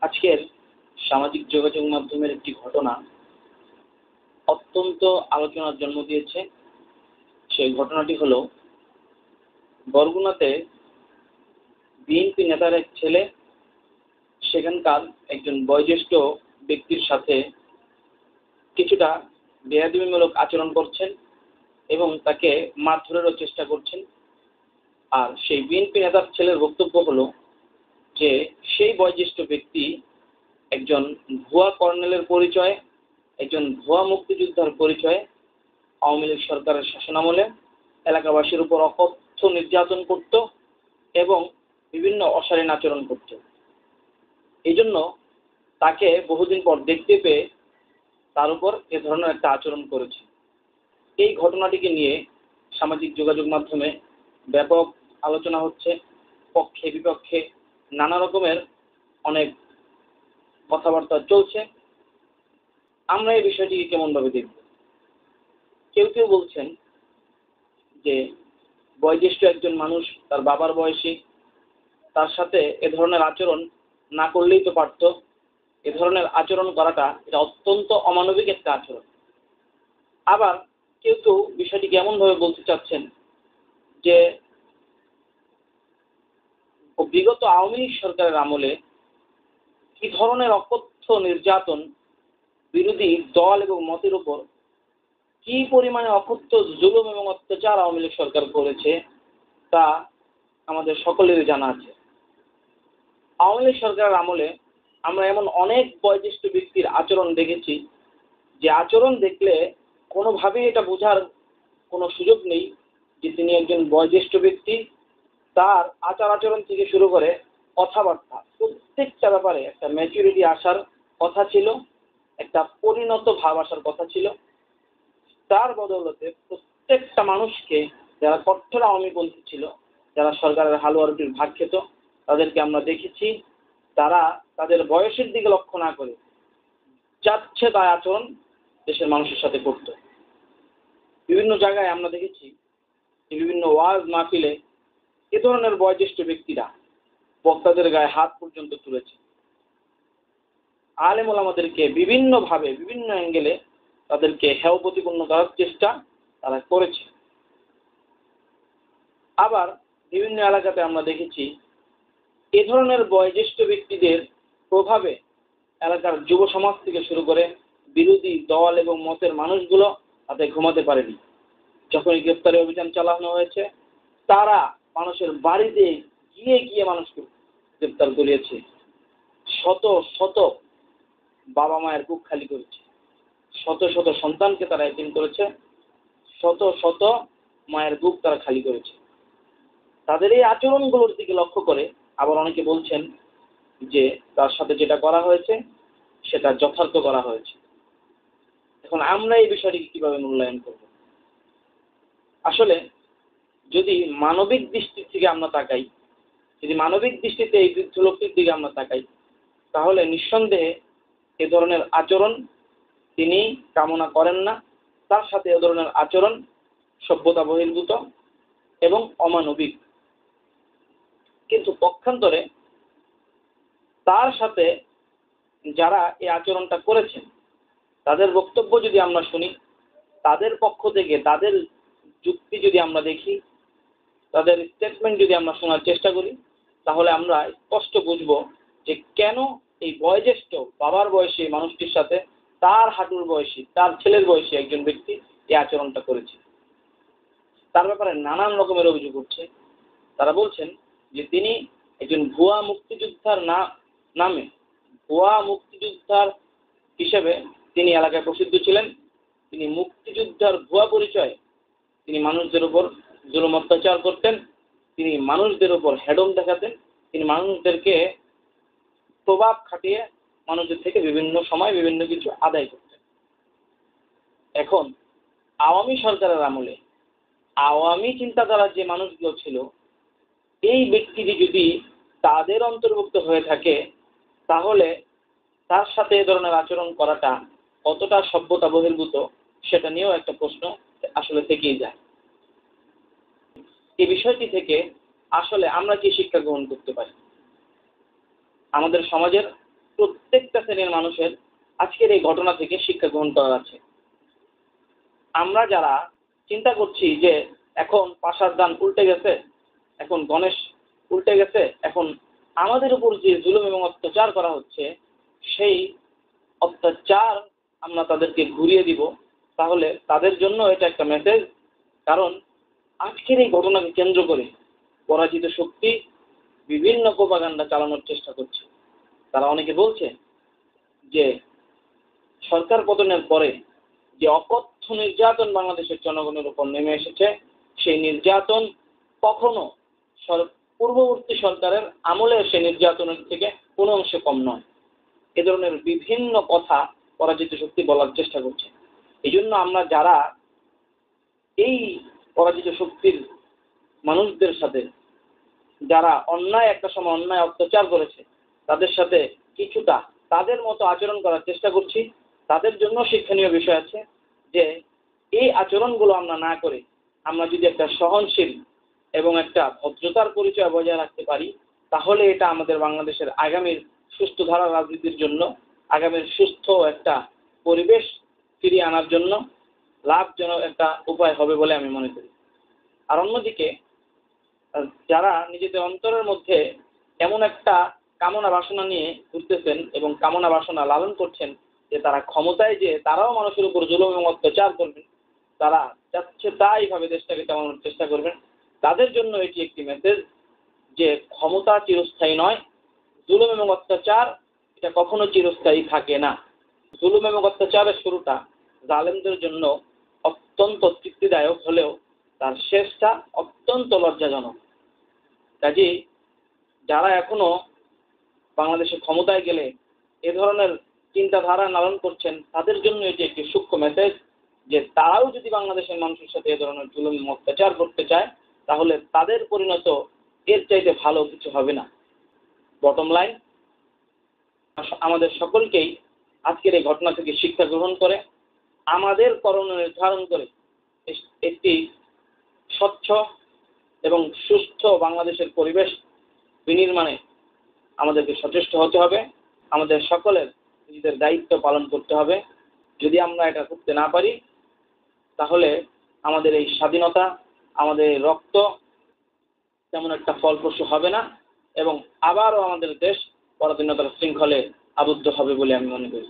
আজকের সামাজিক যোগাযোগ মাধ্যমের একটি ঘটনা অত্যন্ত আলোচনার জন্ম দিয়েছে। সেই ঘটনাটি হলো বরগুনাতে বিএনপি নেতার এক ছেলে সেখানকার একজন বয়োজ্যেষ্ঠ ব্যক্তির সাথে কিছুটা বেয়াদবিমূলক আচরণ করছেন এবং তাকে মারধরেরও চেষ্টা করছেন। আর সেই বিএনপি নেতার ছেলের বক্তব্য হলো যে সেই বয়োজ্যেষ্ঠ ব্যক্তি একজন ভুয়া কর্নেলের পরিচয়ে, একজন ভুয়া মুক্তিযোদ্ধার পরিচয়ে আওয়ামী লীগ সরকারের শাসনামলে এলাকাবাসীর উপর অকথ্য নির্যাতন করত এবং বিভিন্ন অশালীন আচরণ করত। এই জন্য তাকে বহুদিন পর দেখতে পেয়ে তার উপর এ ধরনের একটা আচরণ করেছে। এই ঘটনাটিকে নিয়ে সামাজিক যোগাযোগ মাধ্যমে ব্যাপক আলোচনা হচ্ছে, পক্ষে বিপক্ষে নানা রকমের অনেক কথাবার্তা চলছে। আমরা এই বিষয়টিকে কেমনভাবে দেখব? কেউ কেউ বলছেন যে বয়োজ্যেষ্ঠ একজন মানুষ, তার বাবার বয়সী, তার সাথে এ ধরনের আচরণ না করলেই তো পারত। এ ধরনের আচরণ করাটা এটা অত্যন্ত অমানবিক একটা আচরণ। আবার কেউ কেউ বিষয়টিকে এমনভাবে বলতে চাচ্ছেন যে বিগত আওয়ামী লীগ সরকারের আমলে কি ধরনের অকথ্য নির্যাতন বিরোধী দল এবং মতের উপর কি পরিমাণে অকথ্য জুলুম এবং অত্যাচার আওয়ামী লীগ সরকার করেছে তা আমাদের সকলেরই জানা আছে। আওয়ামী লীগ সরকারের আমলে আমরা এমন অনেক বয়োজ্যেষ্ঠ ব্যক্তির আচরণ দেখেছি যে আচরণ দেখলে কোনোভাবেই এটা বোঝার কোনো সুযোগ নেই যে তিনি একজন বয়োজ্যেষ্ঠ ব্যক্তি। তার আচার আচরণ থেকে শুরু করে কথাবার্তা প্রত্যেকটা ব্যাপারে একটা ম্যাচুরিটি আসার কথা ছিল, একটা পরিণত ভাব আসার কথা ছিল। তার বদৌলতে প্রত্যেকটা মানুষকে, যারা কট্টর আওয়ামীপন্থী ছিল, যারা সরকারের হালুয়া রুটির ভাগ খেত, তাদেরকে আমরা দেখেছি তারা তাদের বয়সের দিকে লক্ষ্য না করে যাচ্ছে তাই আচরণ দেশের মানুষের সাথে করত। বিভিন্ন জায়গায় আমরা দেখেছি যে বিভিন্ন ওয়াজ মাহফিলে এ ধরনের বয়োজ্যেষ্ঠ ব্যক্তিরা বক্তাদের গায়ে হাত পর্যন্ত তুলেছে। আলেম ওলামাদেরকে বিভিন্নভাবে বিভিন্ন অ্যাঙ্গেলে তাদেরকে হেয় প্রতিপন্ন করার চেষ্টা তারা করেছে। আবার বিভিন্ন এলাকাতে আমরা দেখেছি এ ধরনের বয়োজ্যেষ্ঠ ব্যক্তিদের প্রভাবে এলাকার যুব সমাজ থেকে শুরু করে বিরোধী দল এবং মতের মানুষগুলো তাতে ঘুমাতে পারেনি। যখনই গ্রেফতারি অভিযান চালানো হয়েছে, তারা মানুষের বাড়িতে গিয়ে গিয়ে মানুষকে গ্রেফতার করিয়েছে। শত শত বাবা মায়ের বুক খালি করেছে, শত শত সন্তানকে তারা এতিম করেছে, শত শত মায়ের বুক তারা খালি করেছে। তাদের এই আচরণগুলোর দিকে লক্ষ্য করে আবার অনেকে বলছেন যে তার সাথে যেটা করা হয়েছে সেটা যথার্থ করা হয়েছে। এখন আমরা এই বিষয়টিকে কিভাবে মূল্যায়ন করব? আসলে যদি মানবিক দৃষ্টি থেকে আমরা তাকাই, যদি মানবিক দৃষ্টিতে এই বৃদ্ধ লোকটির দিকে আমরা তাকাই, তাহলে নিঃসন্দেহে এ ধরনের আচরণ তিনি কামনা করেন না। তার সাথে এ ধরনের আচরণ সভ্যতা বহির্ভূত এবং অমানবিক। কিন্তু পক্ষান্তরে তার সাথে যারা এই আচরণটা করেছেন তাদের বক্তব্য যদি আমরা শুনি, তাদের পক্ষ থেকে তাদের যুক্তি যদি আমরা দেখি, তাদের স্টেটমেন্ট যদি আমরা শোনার চেষ্টা করি, তাহলে আমরা স্পষ্ট বুঝব যে কেন এই বয়োজ্যেষ্ঠ বাবার বয়সী মানুষটির সাথে তার হাঁটুর বয়সী, তার ছেলের বয়সী একজন ব্যক্তি এই আচরণটা করেছে। তার ব্যাপারে নানান রকমের অভিযোগ উঠছে। তারা বলছেন যে তিনি একজন ভুয়া মুক্তিযোদ্ধার নামে, ভুয়া মুক্তিযোদ্ধার হিসেবে তিনি এলাকায় প্রসিদ্ধ ছিলেন। তিনি মুক্তিযোদ্ধার ভুয়া পরিচয়ে তিনি মানুষদের উপর জুলুম অত্যাচার করতেন, তিনি মানুষদের উপর হেডম দেখাতেন, তিনি মানুষদেরকে প্রভাব খাটিয়ে মানুষদের থেকে বিভিন্ন সময় বিভিন্ন কিছু আদায় করতেন। এখন আওয়ামী সরকারের আমলে আওয়ামী চিন্তাধারার যে মানুষগুলো ছিল, এই ব্যক্তিটি যদি তাদের অন্তর্ভুক্ত হয়ে থাকে, তাহলে তার সাথে এ ধরনের আচরণ করাটা কতটা সভ্যতা বহির্ভূত সেটা নিয়েও একটা প্রশ্ন আসলে থেকেই যায়। এই বিষয়টি থেকে আসলে আমরা কি শিক্ষা গ্রহণ করতে পারি? আমাদের সমাজের প্রত্যেকটা শ্রেণীর মানুষের আজকের এই ঘটনা থেকে শিক্ষা গ্রহণ করা আছে। আমরা যারা চিন্তা করছি যে এখন পাশার দান উল্টে গেছে, এখন গণেশ উল্টে গেছে, এখন আমাদের উপর যে জুলুম এবং অত্যাচার করা হচ্ছে, সেই অত্যাচার আমরা তাদেরকে ঘুরিয়ে দিব, তাহলে তাদের জন্য এটা একটা মেসেজ। কারণ আজকের এই ঘটনাকে কেন্দ্র করে পরাজিত শক্তি বিভিন্ন প্রোপাগান্ডা চালানোর চেষ্টা করছে। তারা অনেকে বলছে যে সরকার পতনের পরে যে অকথ্য নির্যাতন বাংলাদেশের জনগণের উপর নেমে এসেছে, সেই নির্যাতন কখনো পূর্ববর্তী সরকারের আমলে সেই নির্যাতনের থেকে কোনো অংশে কম নয়। এ ধরনের বিভিন্ন কথা পরাজিত শক্তি বলার চেষ্টা করছে। এই জন্য আমরা যারা এই পরাজিত শক্তির মানুষদের সাথে, যারা অন্যায় একটা সময় অন্যায় অত্যাচার করেছে, তাদের সাথে কিছুটা তাদের মতো আচরণ করার চেষ্টা করছি, তাদের জন্য শিক্ষণীয় বিষয় আছে যে এই আচরণগুলো আমরা না করে আমরা যদি একটা সহনশীল এবং একটা ভদ্রতার পরিচয় বজায় রাখতে পারি, তাহলে এটা আমাদের বাংলাদেশের আগামীর সুস্থ ধারা রাজনীতির জন্য, আগামীর সুস্থ একটা পরিবেশ ফিরিয়ে আনার জন্য লাভজনক একটা উপায় হবে বলে আমি মনে করি। আর অন্যদিকে যারা নিজেদের অন্তরের মধ্যে এমন একটা কামনা বাসনা নিয়ে ঘুরতেছেন এবং কামনা বাসনা লালন করছেন যে তারা ক্ষমতায় যে তারাও মানুষের উপর জুলুম এবং অত্যাচার করবেন, তারা যাচ্ছে তাই ভাবে দেশটাকে চালানোর চেষ্টা করবেন, তাদের জন্য এটি একটি মেসেজ যে ক্ষমতা চিরস্থায়ী নয়, জুলুম এবং অত্যাচার এটা কখনো চিরস্থায়ী থাকে না। জুলুম এবং অত্যাচারের শুরুটা জালেমদের জন্য অত্যন্ত তৃপ্তিদায়ক হলেও তার শেষটা অত্যন্ত লজ্জাজনক। কাজেই যারা এখনো বাংলাদেশে ক্ষমতায় গেলে এ ধরনের চিন্তাধারা লালন করছেন, তাদের জন্য এটি একটি সূক্ষ্ম মেসেজ যে তারাও যদি বাংলাদেশের মানুষের সাথে এ ধরনের জুলুম অত্যাচার করতে চায়, তাহলে তাদের পরিণত এর চাইতে ভালো কিছু হবে না। বটম লাইন, আমাদের সকলকেই আজকের এই ঘটনা থেকে শিক্ষা গ্রহণ করে আমাদের করণীয় নির্ধারণ করে একটি স্বচ্ছ এবং সুস্থ বাংলাদেশের পরিবেশ বিনির্মাণে আমাদেরকে সচেষ্ট হতে হবে। আমাদের সকলের নিজেদের দায়িত্ব পালন করতে হবে। যদি আমরা এটা করতে না পারি, তাহলে আমাদের এই স্বাধীনতা, আমাদের এই রক্ত তেমন একটা ফলপ্রসূ হবে না এবং আবারও আমাদের দেশ পরাধীনতার শৃঙ্খলে আবদ্ধ হবে বলে আমি মনে করি।